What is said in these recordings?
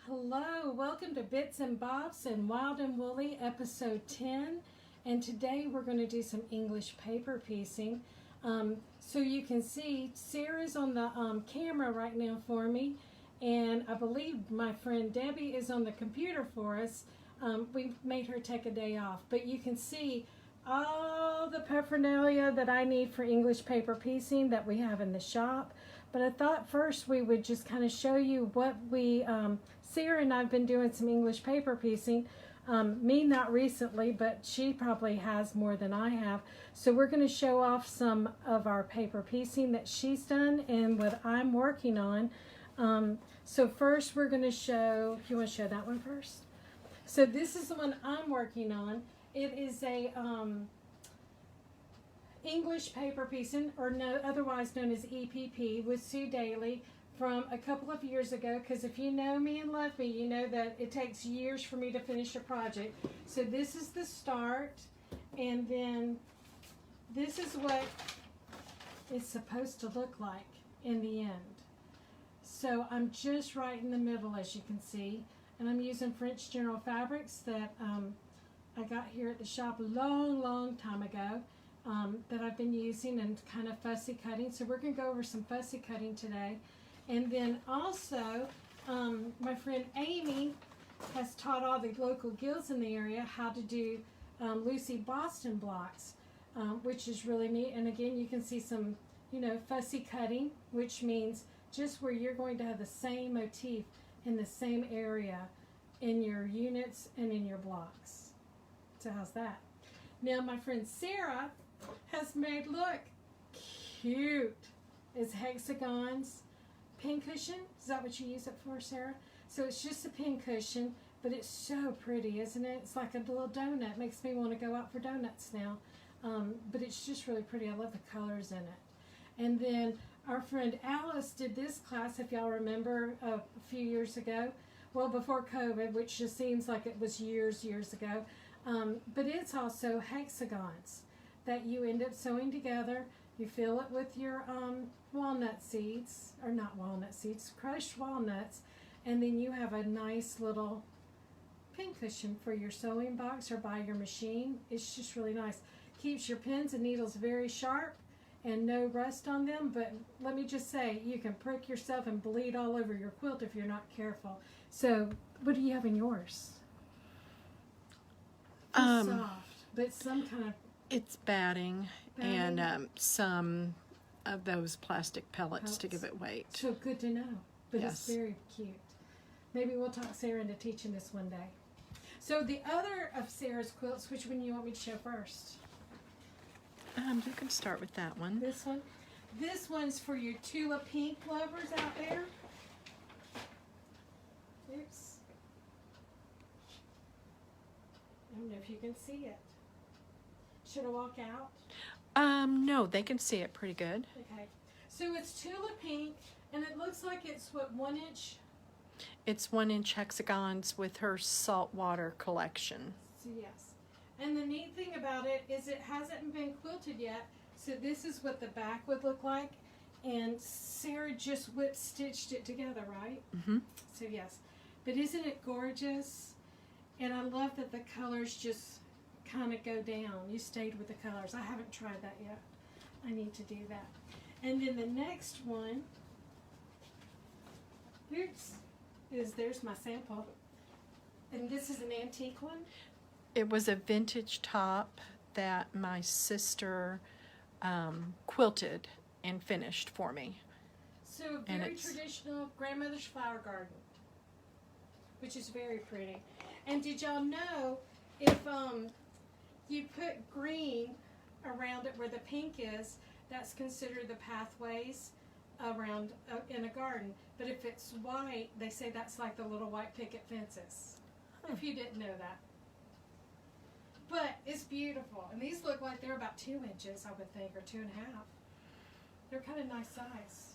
Hello, welcome to Bits and Bobs and Wild and Woolly episode 10, and today we're going to do some English paper piecing. So you can see Sarah's on the camera right now for me, and I believe my friend Debbie is on the computer for us. We made her take a day off, but you can see all the paraphernalia that I need for English paper piecing that we have in the shop. But I thought first we would just kind of show you what we, Sarah and I have been doing some English paper piecing. Me not recently, but she probably has more than I have. So we're going to show off some of our paper piecing that she's done and what I'm working on. So first we're going to show, you want to show that one first? So this is the one I'm working on. It is a English paper piecing, or otherwise known as EPP, with Sue Daly from a couple of years ago, because if you know me and love me, you know that it takes years for me to finish a project. So this is the start, and then this is what it's supposed to look like in the end. So I'm just right in the middle, as you can see, and I'm using French General fabrics that I got here at the shop a long time ago. That I've been using and kind of fussy cutting. So we're going to go over some fussy cutting today. And then also, my friend Amy has taught all the local guilds in the area how to do Lucy Boston blocks, which is really neat. And again, you can see some, fussy cutting, which means just where you're going to have the same motif in the same area in your units and in your blocks. So how's that? Now my friend Sarah has made, look, cute, is Hexagons Pin Cushion. Is that what you use it for, Sarah? So it's just a pin cushion, but it's so pretty, isn't it? It's like a little donut. Makes me want to go out for donuts now. But it's just really pretty. I love the colors in it. And then our friend Alice did this class, if y'all remember, a few years ago. Well, before COVID, which just seems like it was years ago. But it's also hexagons that you end up sewing together. You fill it with your walnut seeds, or not walnut seeds, crushed walnuts, and then you have a nice little pin cushion for your sewing box or by your machine. It's just really nice. Keeps your pins and needles very sharp and no rust on them, but let me just say, you can prick yourself and bleed all over your quilt if you're not careful. So, what do you have in yours? Soft, but some kind of... It's batting and some of those plastic pellets to give it weight. So good to know, but yes. It's very cute. Maybe we'll talk Sarah into teaching this one day. So the other of Sarah's quilts, which one you want me to show first? You can start with that one. This one? This one's for your Tula Pink lovers out there. Oops. I don't know if you can see it. Should I walk out? No, they can see it pretty good. Okay. So it's Tula Pink, and it looks like it's, what, 1 inch? It's 1 inch hexagons with her saltwater collection. So yes. And the neat thing about it is it hasn't been quilted yet, so this is what the back would look like. And Sarah just whip stitched it together, right? Mm-hmm. So yes. But isn't it gorgeous? And I love that the colors just kind of go down. You stayed with the colors. I haven't tried that yet. I need to do that. And then the next one, there's my sample. And this is an antique one. It was a vintage top that my sister quilted and finished for me. So very traditional grandmother's flower garden, which is very pretty. And did y'all know if you put green around it where the pink is, that's considered the pathways around in a garden. But if it's white, they say that's like the little white picket fences. If you didn't know that. But it's beautiful. And these look like they're about 2 inches, I would think, or 2.5. They're kind of nice size.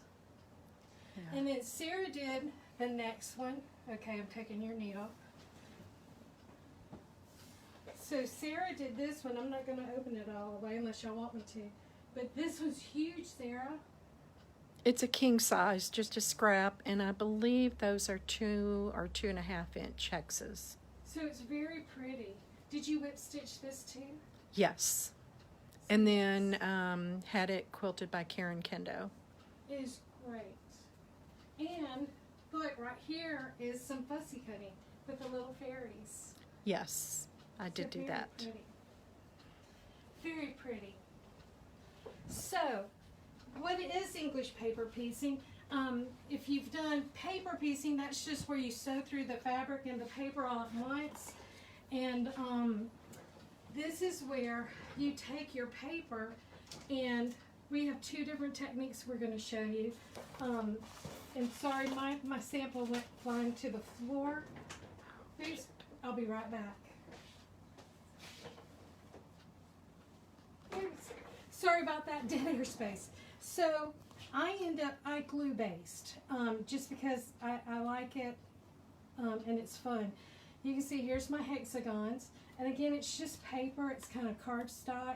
Yeah. And then Sarah did the next one. Okay, I'm taking your needle. So Sarah did this one. I'm not going to open it all the way unless y'all want me to. But this one's huge, Sarah. It's a king size, just a scrap, and I believe those are 2 or 2.5 inch hexes. So it's very pretty. Did you whip stitch this too? Yes. And then had it quilted by Karen Kendo. It is great. And look, right here is some fussy cutting with the little fairies. Yes, I did do that. Pretty. Very pretty. So, what is English paper piecing? If you've done paper piecing, that's just where you sew through the fabric and the paper all at once. And this is where you take your paper, and we have 2 different techniques we're going to show you. And sorry, my sample went flying to the floor. Oops, I'll be right back. Oops. Sorry about that dead air space. So I glue based, just because I like it, and it's fun. You can see here's my hexagons, and again, it's just paper. It's kind of cardstock.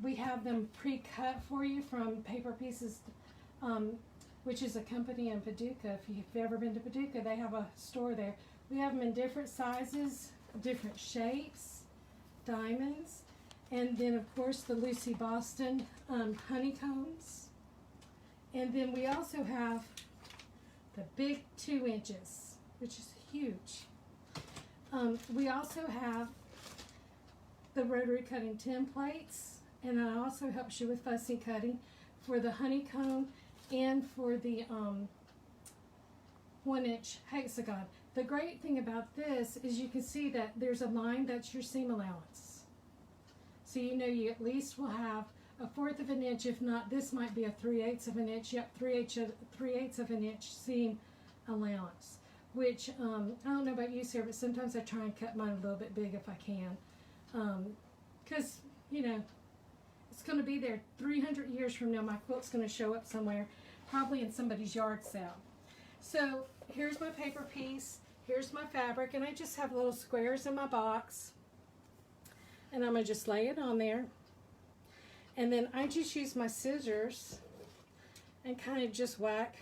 We have them pre-cut for you from Paper Pieces, which is a company in Paducah. If you've ever been to Paducah, they have a store there. We have them in different sizes, different shapes, diamonds, and then of course the Lucy Boston honeycombs. And then we also have the big 2 inches, which is huge. We also have the Rotary Cutting templates, and it also helps you with fussy cutting for the honeycomb and for the 1 inch hexagon. The great thing about this is you can see that there's a line, that's your seam allowance. So you know you at least will have 1/4 of an inch, if not, this might be a 3/8 of an inch. Yep, 3/8 of an inch seam allowance. Which, I don't know about you, Sarah, but sometimes I try and cut mine a little bit big if I can. Because, you know, it's going to be there 300 years from now. My quilt's going to show up somewhere, probably in somebody's yard sale. So, here's my paper piece. Here's my fabric, and I just have little squares in my box. And I'm going to just lay it on there. And then I just use my scissors and kind of just whack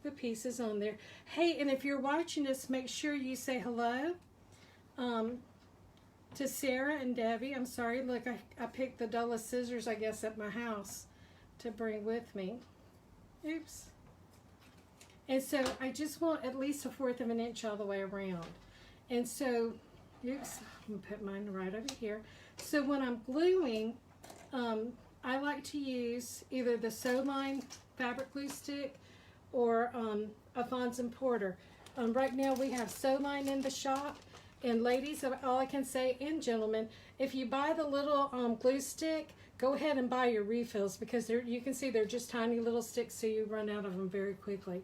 the pieces on there. Hey, and if you're watching this, make sure you say hello to Sarah and Debbie. I'm sorry, look, I picked the dullest scissors, I guess, at my house to bring with me. Oops. And so I just want at least 1/4 of an inch all the way around. And so, oops, I'm going to put mine right over here. So when I'm gluing, I like to use either the Sew Line fabric glue stick or a Fons and Porter. Right now we have Sew Line in the shop, and ladies, all I can say, and gentlemen, if you buy the little glue stick, go ahead and buy your refills, because you can see they're just tiny little sticks, so you run out of them very quickly.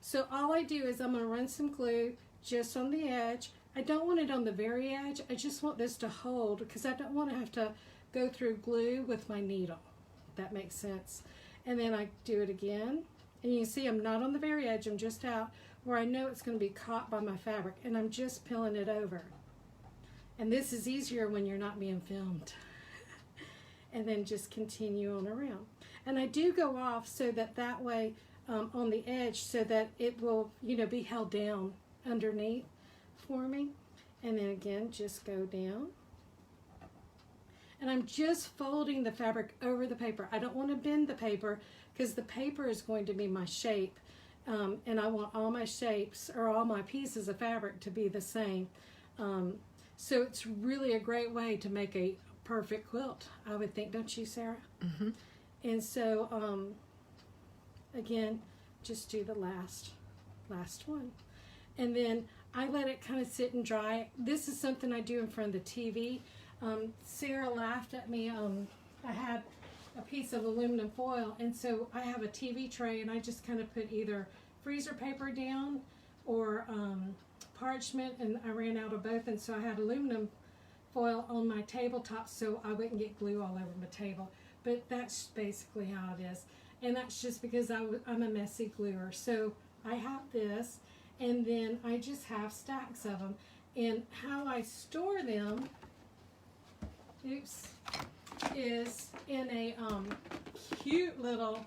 So all I do is I'm going to run some glue just on the edge. I don't want it on the very edge. I just want this to hold, because I don't want to have to go through glue with my needle. If that makes sense. And then I do it again. And you can see I'm not on the very edge. I'm just out where I know it's going to be caught by my fabric. And I'm just peeling it over. And this is easier when you're not being filmed. And then just continue on around. And I do go off so that way on the edge, so that it will, you know, be held down underneath for me. And then again, just go down. And I'm just folding the fabric over the paper. I don't want to bend the paper, because the paper is going to be my shape. And I want all my shapes, or all my pieces of fabric, to be the same. So it's really a great way to make a perfect quilt, I would think, don't you, Sarah? Mm-hmm. And so, again, just do the last one. And then I let it kind of sit and dry. This is something I do in front of the TV. Sarah laughed at me. I had a piece of aluminum foil, and so I have a TV tray, and I just kind of put either freezer paper down or parchment, and I ran out of both, and so I had aluminum foil on my tabletop so I wouldn't get glue all over my table. But that's basically how it is, and that's just because I'm a messy gluer. So I have this, and then I just have stacks of them. And how I store them, oops, is in a cute little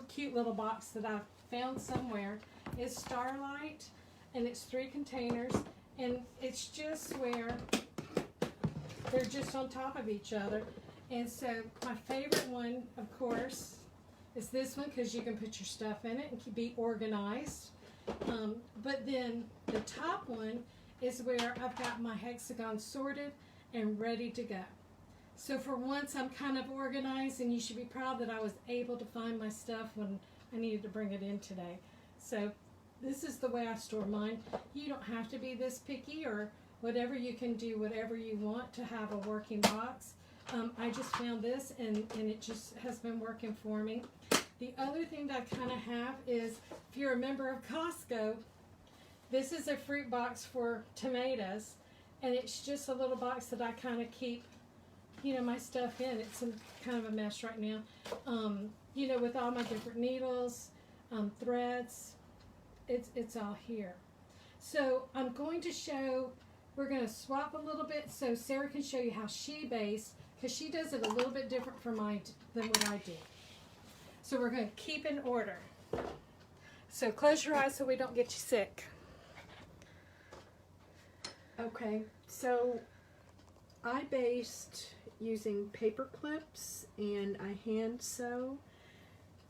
cute little box that I found somewhere. It's Starlight, and it's 3 containers, and it's just where they're just on top of each other. And so my favorite one, of course, is this one because you can put your stuff in it and be organized. But then the top one is where I've got my hexagons sorted and ready to go. So for once I'm kind of organized, and you should be proud that I was able to find my stuff when I needed to bring it in today. So this is the way I store mine. You don't have to be this picky, or whatever. You can do whatever you want to have a working box. I just found this, and it just has been working for me. The other thing that I kind of have is, if you're a member of Costco, this is a fruit box for tomatoes, and it's just a little box that I kind of keep, you know, my stuff in. It's kind of a mess right now, you know, with all my different needles, threads. It's all here. So I'm going to show, we're going to swap a little bit so Sarah can show you how she bastes, because she does it a little bit different than what I do. So we're going to keep in order. So close your eyes so we don't get you sick. Okay, so I baste using paper clips, and I hand sew,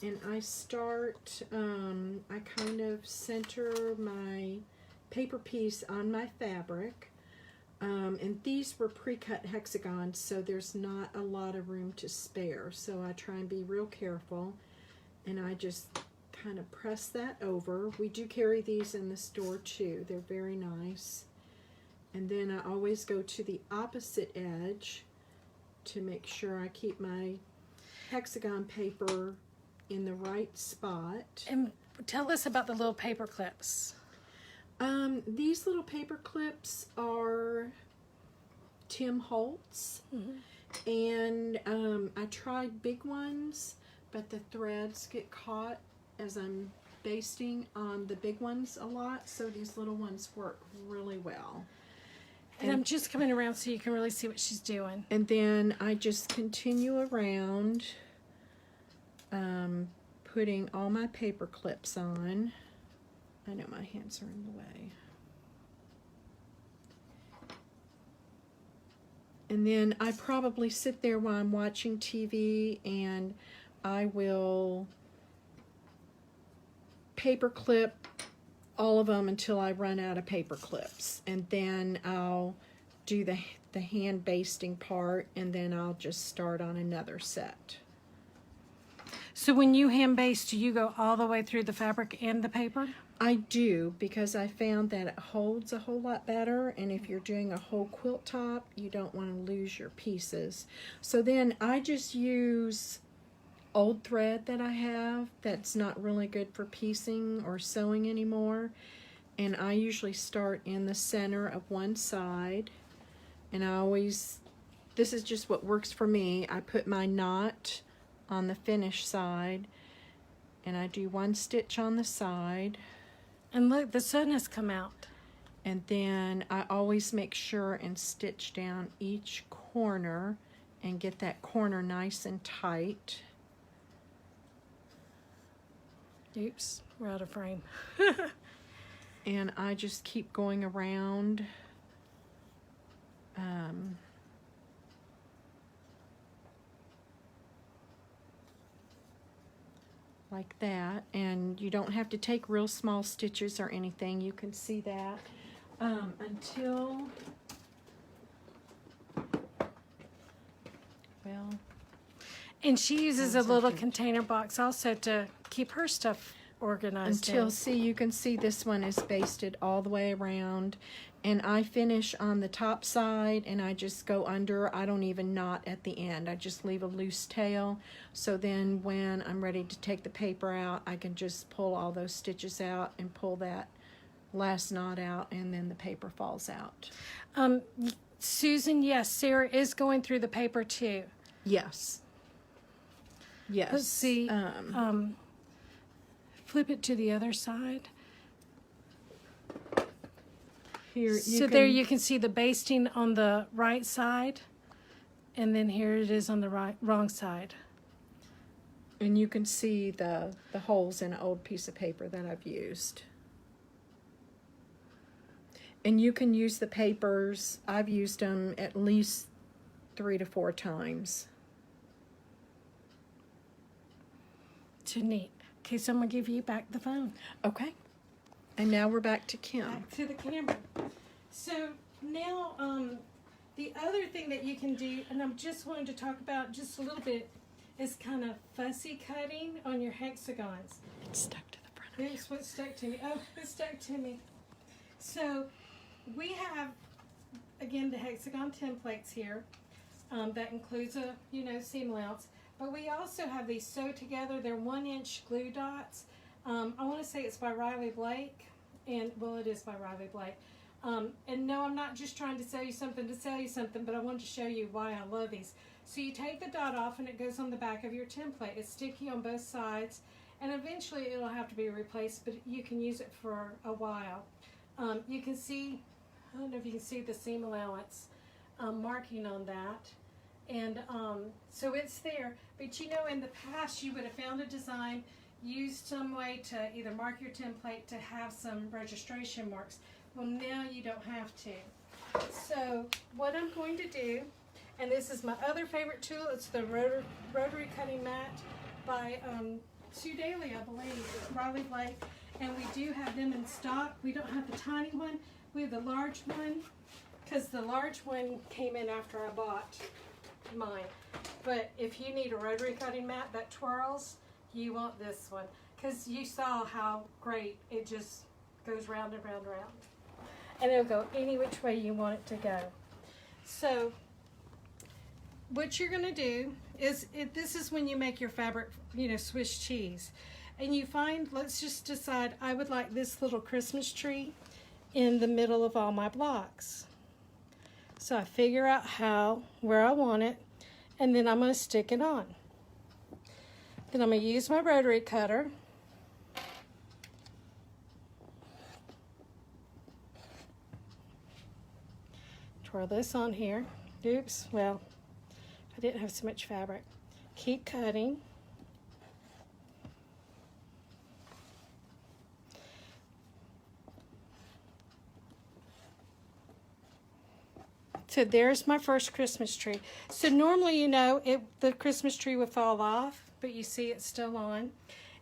and I start, I kind of center my paper piece on my fabric, and these were pre-cut hexagons, so there's not a lot of room to spare, so I try and be real careful, and I just kind of press that over. We do carry these in the store too. They're very nice. And then I always go to the opposite edge to make sure I keep my hexagon paper in the right spot. And tell us about the little paper clips. These little paper clips are Tim Holtz, and I tried big ones, but the threads get caught as I'm basting on the big ones a lot, so these little ones work really well. And I'm just coming around so you can really see what she's doing. And then I just continue around, putting all my paper clips on. I know my hands are in the way. And then I probably sit there while I'm watching TV, and I will paper clip all of them until I run out of paper clips, and then I'll do the hand basting part, and then I'll just start on another set. So when you hand baste, do you go all the way through the fabric and the paper? I do, because I found that it holds a whole lot better, and if you're doing a whole quilt top, you don't want to lose your pieces. So then I just use old thread that I have that's not really good for piecing or sewing anymore, and I usually start in the center of one side, and I always, this is just what works for me, I put my knot on the finished side, and I do one stitch on the side. And look, the sun has come out. And then I always make sure and stitch down each corner and get that corner nice and tight. Oops, we're out of frame. And I just keep going around. Like that, and you don't have to take real small stitches or anything. You can see that until, well, and she uses a little container box also to keep her stuff organized. Until, see, you can see this one is basted all the way around, and I finish on the top side, and I just go under. I don't even knot at the end. I just leave a loose tail, so then when I'm ready to take the paper out, I can just pull all those stitches out and pull that last knot out, and then the paper falls out. Susan, yes, Sarah is going through the paper too. Yes. Yes. Let's see. Flip it to the other side. Here, so there you can see the basting on the right side. and then here it is on the wrong side. And you can see the holes in an old piece of paper that I've used. And you can use the papers. I've used them at least 3 to 4 times. Too neat. Okay, so I'm going to give you back the phone. Okay. And now we're back to Kim. Back to the camera. So now the other thing that you can do, and I'm just wanting to talk about just a little bit, is kind of fussy cutting on your hexagons. It's stuck to the front. Here's what stuck to me. Oh, it stuck to me. So we have, again, the hexagon templates here. That includes a, seam allowance. But we also have these sew together. They're 1-inch glue dots. I want to say it's by Riley Blake. And, well, it is by Riley Blake. And no, I'm not just trying to sell you something to sell you something, but I wanted to show you why I love these. So you take the dot off and it goes on the back of your template. It's sticky on both sides. And eventually it'll have to be replaced, but you can use it for a while. You can see, I don't know if you can see the seam allowance marking on that. And so it's there. But in the past you would have found a design, used some way to either mark your template to have some registration marks. Well, now you don't have to. So what I'm going to do, and this is my other favorite tool, it's the Rotary Cutting Mat by Sue Daly, I believe, Riley Blake. And we do have them in stock. We don't have the tiny one. We have the large one, because the large one came in after I bought mine. But if you need a rotary cutting mat that twirls, you want this one, because you saw how great it just goes round and round and round. And it'll go any which way you want it to go. So what you're going to do is, this is when you make your fabric, Swiss cheese. And you find, let's just decide, I would like this little Christmas tree in the middle of all my blocks. So I figure out where I want it, and then I'm going to stick it on. Then I'm going to use my rotary cutter. Twirl this on here. Oops, well, I didn't have so much fabric. Keep cutting. So there's my first Christmas tree. So normally, the Christmas tree would fall off, but you see it's still on.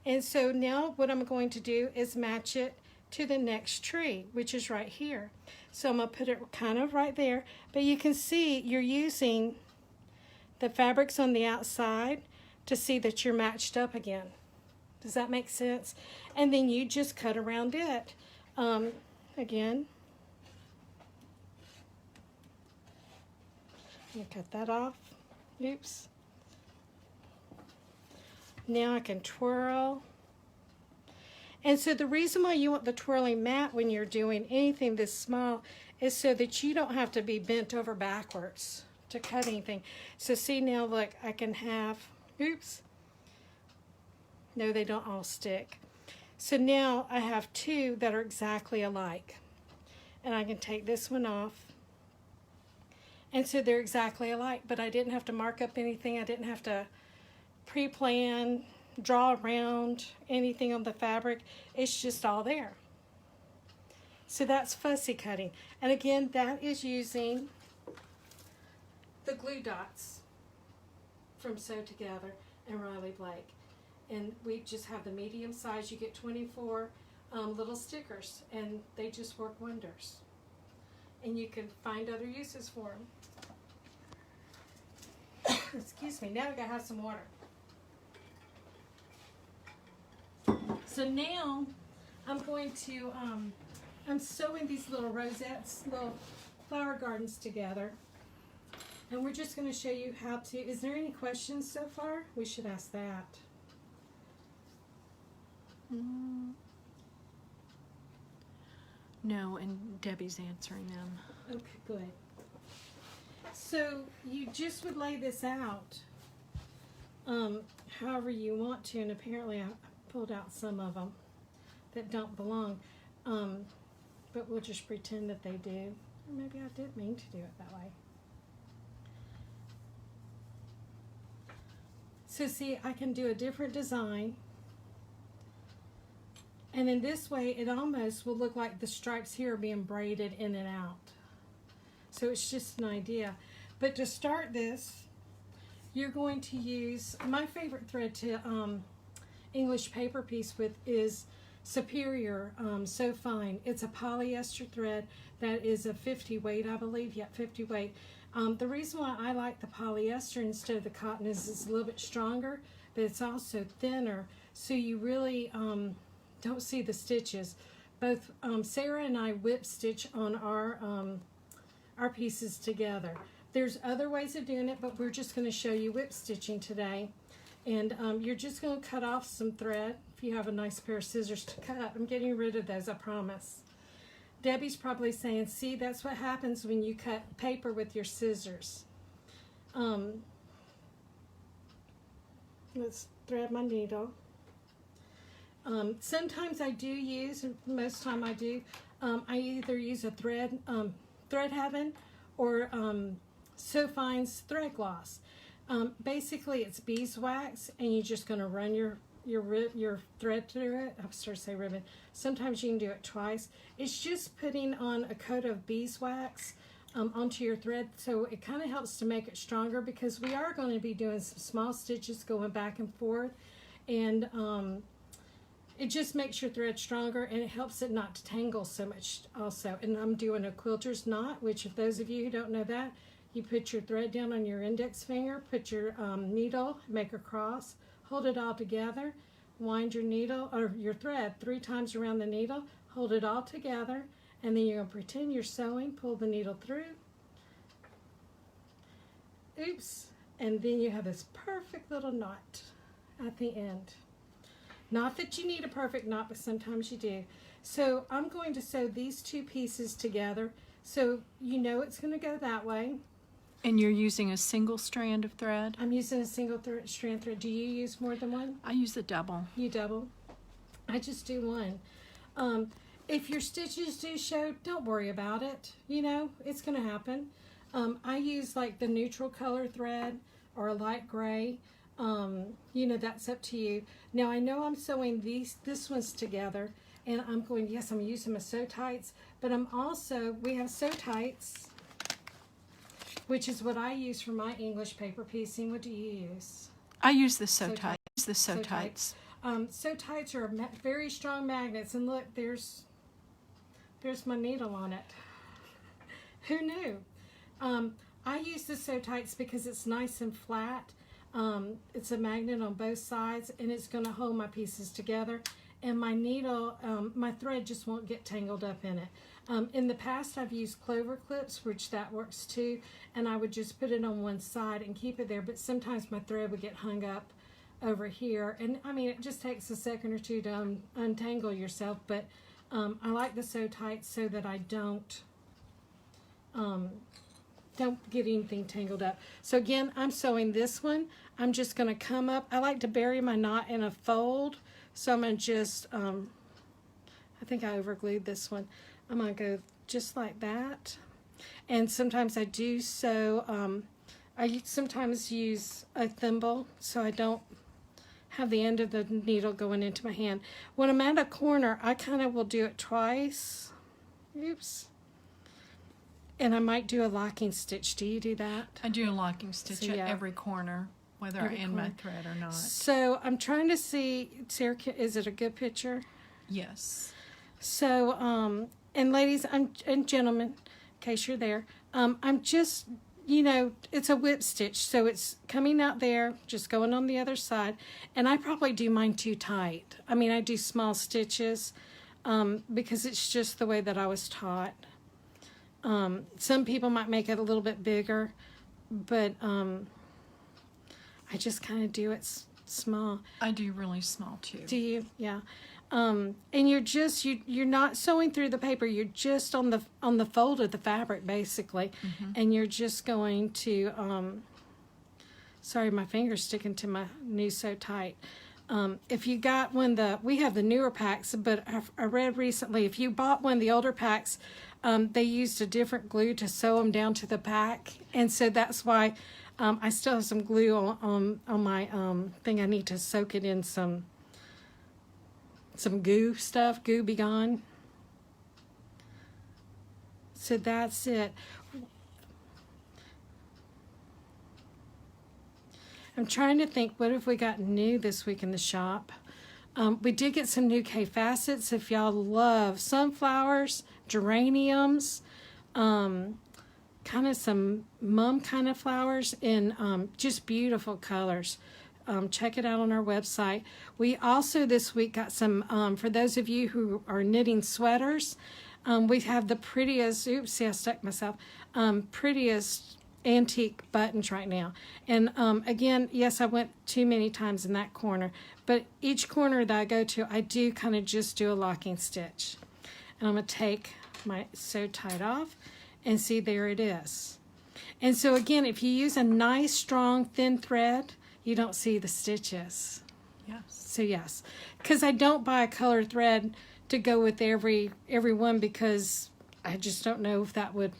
And so now what I'm going to do is match it to the next tree, which is right here. So I'm going to put it kind of right there. But you can see you're using the fabrics on the outside to see that you're matched up again. Does that make sense? And then you just cut around it. Again. You cut that off. Oops. Now I can twirl. And so the reason why you want the twirling mat when you're doing anything this small is so that you don't have to be bent over backwards to cut anything. So see now, look, I can have, oops. No, they don't all stick. So now I have 2 that are exactly alike. And I can take this one off. And so they're exactly alike, but I didn't have to mark up anything. I didn't have to pre-plan, draw around anything on the fabric. It's just all there. So that's fussy cutting. And again, that is using the glue dots from Sew Together and Riley Blake. And we just have the medium size. You get 24 little stickers, and they just work wonders. And you can find other uses for them. Excuse me, now we gotta have some water. So now I'm going to, I'm sewing these little rosettes, little flower gardens together. And we're just gonna show you how to, is there any questions so far? We should ask that. No, and Debbie's answering them. Okay, good. So you just would lay this out however you want to, and apparently I pulled out some of them that don't belong, but we'll just pretend that they do. Or maybe I did mean to do it that way. So see, I can do a different design. And in this way, it almost will look like the stripes here are being braided in and out. So it's just an idea. But to start this, you're going to use, my favorite thread to English paper piece with is Superior So Fine. It's a polyester thread that is a 50 weight, I believe. Yeah, 50 weight. The reason why I like the polyester instead of the cotton is it's a little bit stronger, but it's also thinner, so you really don't see the stitches. Both Sarah and I whip stitch on our pieces together. There's other ways of doing it, but we're just going to show you whip stitching today. And you're just going to cut off some thread. If you have a nice pair of scissors to cut, I'm getting rid of those, I promise. Debbie's probably saying, see, that's what happens when you cut paper with your scissors. Let's thread my needle. Sometimes I do use, and most of the time I do, I either use a thread Heaven or So Fine's thread gloss. Basically, it's beeswax, and you're just going to run your thread through it. I was starting to say ribbon. Sometimes you can do it twice. It's just putting on a coat of beeswax onto your thread, so it kind of helps to make it stronger, because we are going to be doing some small stitches going back and forth, and it just makes your thread stronger, and it helps it not to tangle so much also. And I'm doing a quilter's knot, which, if those of you who don't know that, you put your thread down on your index finger, put your needle, make a cross, hold it all together, wind your needle or your thread 3 times around the needle, hold it all together, and then you're going to pretend you're sewing, pull the needle through, oops, and then you have this perfect little knot at the end. Not that you need a perfect knot, but sometimes you do. So I'm going to sew these 2 pieces together, so you know it's going to go that way. And you're using a single strand of thread? I'm using a single strand thread. Do you use more than one? I use a double. You double? I just do one. If your stitches do show, don't worry about it. You know, it's going to happen. I use like the neutral color thread or a light gray. You know, that's up to you. Now I know I'm sewing this one's together, and I'm using my sew tights, but we have sew tights, which is what I use for my English paper piecing. What do you use? I use the sew tights. The sew tights. Sew tights are very strong magnets, and look, there's my needle on it. Who knew? I use the sew tights because it's nice and flat. It's a magnet on both sides, and it's going to hold my pieces together, and my needle, my thread just won't get tangled up in it. In the past, I've used clover clips, which that works too, and I would just put it on one side and keep it there, but sometimes my thread would get hung up over here, and I mean, it just takes a second or two to untangle yourself, but I like the sew tight so that I don't get anything tangled up. So again, I'm sewing this one. I'm just going to come up. I like to bury my knot in a fold, so I'm going to just, I think I overglued this one. I'm going to go just like that. And sometimes I do sew, I sometimes use a thimble so I don't have the end of the needle going into my hand. When I'm at a corner, I kind of will do it twice. Oops. And I might do a locking stitch. Do you do that? I do a locking stitch at every corner, whether I end my thread or not. So I'm trying to see, Sarah, is it a good picture? Yes. So, and ladies and gentlemen, in case you're there, I'm just, you know, it's a whip stitch, so it's coming out there, just going on the other side, and I probably do mine too tight. I mean, I do small stitches because it's just the way that I was taught. Some people might make it a little bit bigger, but I just kind of do it small. I do really small too. Do you? Yeah. And you're not sewing through the paper. You're just on the fold of the fabric basically, and you're just going to. Sorry, my finger's sticking to my new sew tight. If you got we have the newer packs, but I read recently if you bought one of the older packs, they used a different glue to sew them down to the pack, and so that's why I still have some glue on my thing. I need to soak it in some goo stuff. Goo be gone. So that's it. I'm trying to think, what have we got new this week in the shop? We did get some new K facets. If y'all love sunflowers, geraniums, kind of some mum kind of flowers in just beautiful colors. Check it out on our website. We also this week got some, for those of you who are knitting sweaters, we have the prettiest, oops, see I stuck myself, prettiest antique buttons right now. And again, yes, I went too many times in that corner, but each corner that I go to, I do kind of just do a locking stitch. And I'm going to take my sew tight off and see, there it is. And so again, if you use a nice strong thin thread, you don't see the stitches. Yes. So yes, because I don't buy a colored thread to go with every one, because I just don't know if that would,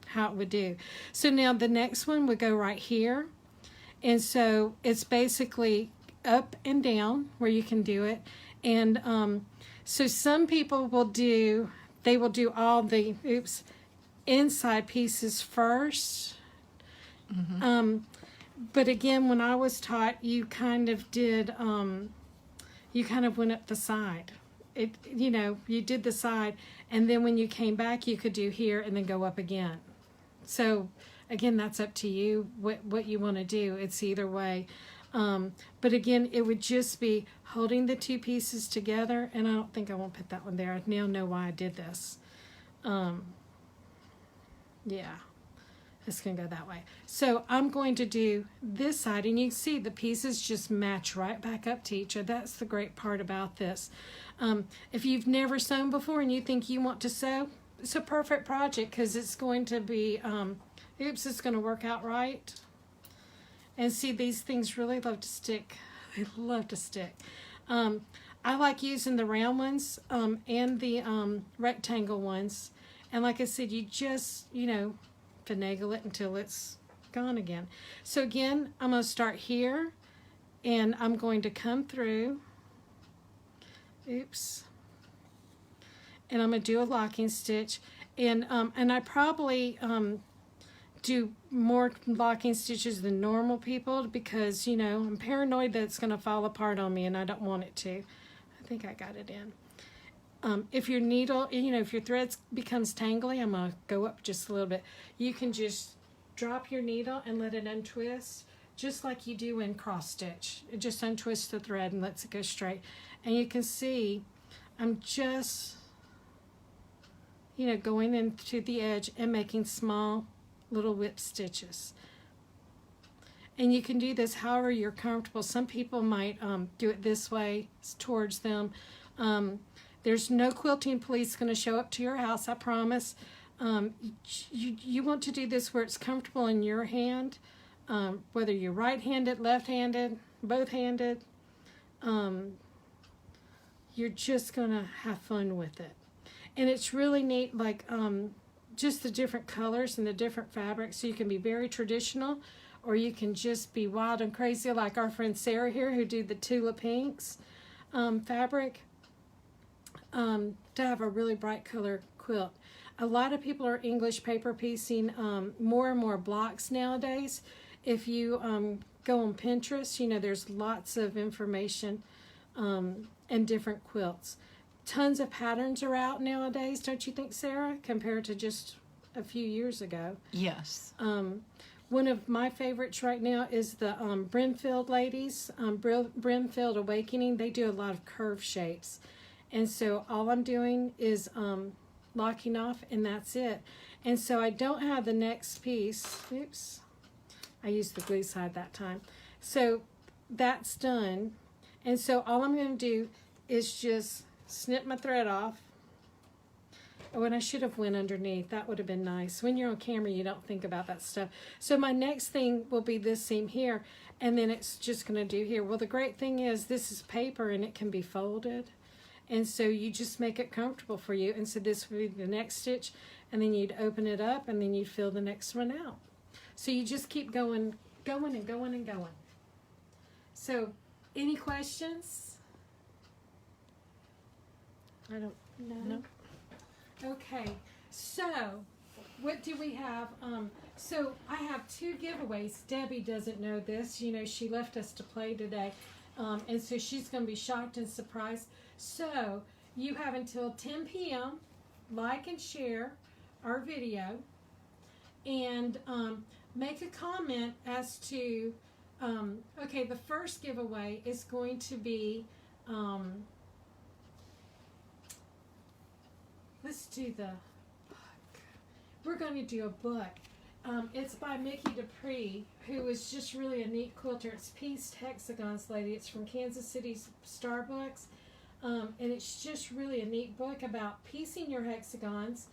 how it would do. So now the next one would go right here. And so it's basically up and down where you can do it. And so some people will do, they will do all the, oops, inside pieces first. Mm-hmm. But again, when I was taught, you kind of did, you kind of went up the side. It, you know, you did the side, and then when you came back, you could do here and then go up again. So again, that's up to you, what you want to do. It's either way. But again, it would just be holding the two pieces together, and I don't think I won't put that one there. I now know why I did this. Yeah, it's going to go that way. So I'm going to do this side, and you can see the pieces just match right back up to each other. That's the great part about this. If you've never sewn before and you think you want to sew, it's a perfect project, because it's going to be, oops, it's going to work out right. And see, these things really love to stick. They love to stick. I like using the round ones and the rectangle ones. And like I said, you just, you know, finagle it until it's gone again. So again, I'm going to start here, and I'm going to come through. Oops. And I'm going to do a locking stitch. And I probably do more locking stitches than normal people, because, you know, I'm paranoid that it's going to fall apart on me, and I don't want it to. I think I got it in. If your needle, you know, if your thread becomes tangly, I'm going to go up just a little bit. You can just drop your needle and let it untwist, just like you do in cross stitch. It just untwists the thread and lets it go straight. And you can see I'm just, you know, going into the edge and making small little whip stitches. And you can do this however you're comfortable. Some people might do it this way towards them. There's no quilting police going to show up to your house, I promise. You want to do this where it's comfortable in your hand, whether you're right-handed, left-handed, both-handed. You're just going to have fun with it. And it's really neat, like just the different colors and the different fabrics. So you can be very traditional, or you can just be wild and crazy like our friend Sarah here, who did the Tulip Pinks fabric, to have a really bright color quilt. A lot of people are English paper piecing more and more blocks nowadays. If you go on Pinterest, you know, there's lots of information and different quilts. Tons of patterns are out nowadays, don't you think, Sarah, compared to just a few years ago? Yes. One of my favorites right now is the Brimfield ladies, Brimfield Awakening. They do a lot of curve shapes. And so all I'm doing is locking off, and that's it. And so I don't have the next piece. Oops. I used the glue side that time. So that's done. And so all I'm going to do is just snip my thread off. Oh, and I should have went underneath. That would have been nice. When you're on camera, you don't think about that stuff. So my next thing will be this seam here, and then it's just going to do here. Well, the great thing is this is paper, and it can be folded. And so you just make it comfortable for you. And so this would be the next stitch, and then you'd open it up, and then you'd fill the next one out. So you just keep going going and going and going. So, any questions? I don't No. Okay. So, what do we have? So I have 2 giveaways. Debbie doesn't know this. You know, she left us to play today. And so she's going to be shocked and surprised. So you have until 10 p.m. Like and share our video. And make a comment as to, okay, the first giveaway is going to be, let's do the book. We're going to do a book. It's by Mickey Dupree, who is just really a neat quilter. It's Pieced Hexagons Lady. It's from Kansas City's Starbucks. And it's just really a neat book about piecing your hexagons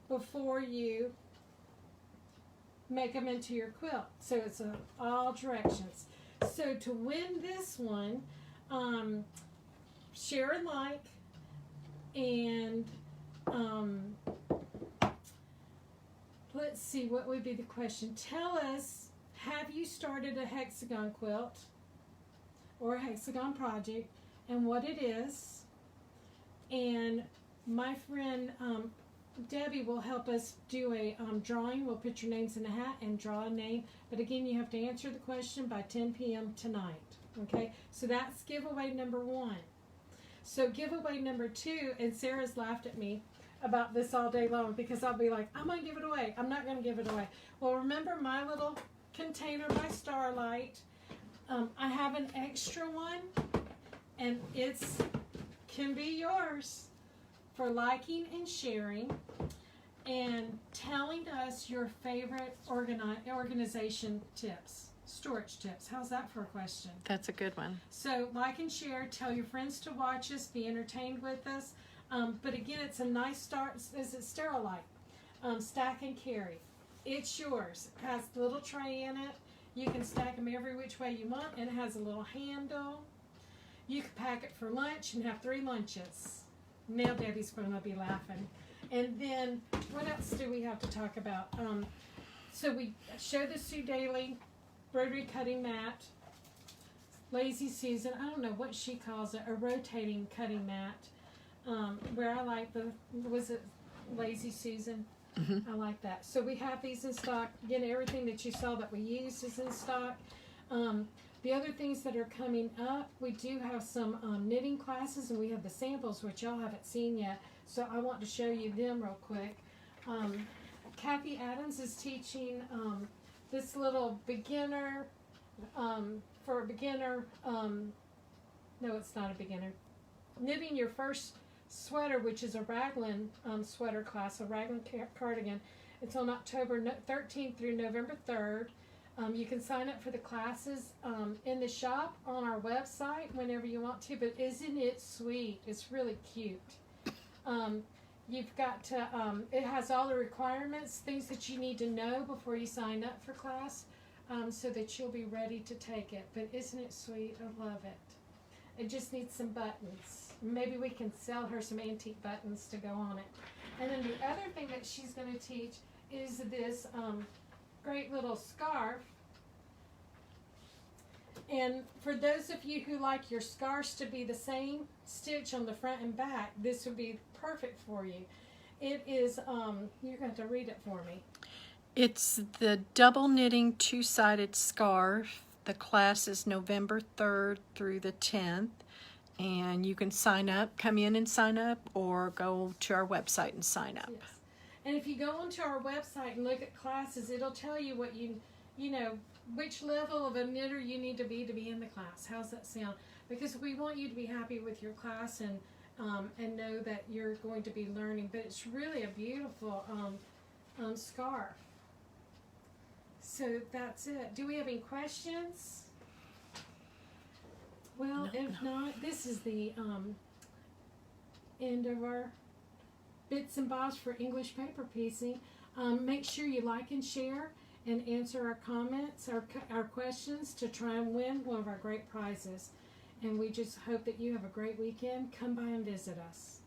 before you make them into your quilt. So it's all directions. So to win this one, share and like, and let's see, what would be the question? Tell us, have you started a hexagon quilt or a hexagon project and what it is? And my friend Debbie will help us do a drawing. We'll put your names in a hat and draw a name. But again, you have to answer the question by 10 p.m. tonight. Okay, so that's giveaway number 1. So giveaway number 2, and Sarah's laughed at me about this all day long because I'll be like, I'm going to give it away. I'm not going to give it away. Well, remember my little container by Starlight? I have an extra one, and it's can be yours for liking and sharing and telling us your favorite organization tips, storage tips. How's that for a question? That's a good one. So like and share, tell your friends to watch us, be entertained with us. But again, it's a nice start. Is it Sterilite? Stack and carry. It's yours. It has a little tray in it. You can stack them every which way you want, and it has a little handle. You can pack it for lunch and have 3 lunches. Now Debbie's going to be laughing. And then, what else do we have to talk about? So we show the Sue Daly Rotary Cutting Mat. Lazy Susan, I don't know what she calls it, a rotating cutting mat. Where I like was it Lazy Susan? Mm-hmm. I like that. So we have these in stock. Again, everything that you saw that we used is in stock. The other things that are coming up, we do have some knitting classes, and we have the samples, which y'all haven't seen yet. So I want to show you them real quick. Kathy Adams is teaching this little beginner, for a beginner, no, it's not a beginner, knitting your first sweater, which is a raglan sweater class, a raglan cardigan. It's on October 13th through November 3rd. You can sign up for the classes in the shop on our website whenever you want to, but isn't it sweet? It's really cute. You've got to, it has all the requirements, things that you need to know before you sign up for class, so that you'll be ready to take it. But isn't it sweet? I love it. It just needs some buttons. Maybe we can sell her some antique buttons to go on it. And then the other thing that she's going to teach is this great little scarf. And for those of you who like your scarves to be the same stitch on the front and back, this would be perfect for you. It is, you're going to have to read it for me. It's the double knitting 2-sided scarf. The class is November 3rd through the 10th. And you can sign up, come in and sign up, or go to our website and sign up. Yes. And if you go onto our website and look at classes, it'll tell you what you know, which level of a knitter you need to be in the class. How's that sound? Because we want you to be happy with your class and know that you're going to be learning. But it's really a beautiful scarf. So that's it. Do we have any questions? Well, if not, this is the end of our bits and bobs for English paper piecing. Make sure you like and share and answer our comments, our questions, to try and win one of our great prizes. And we just hope that you have a great weekend. Come by and visit us.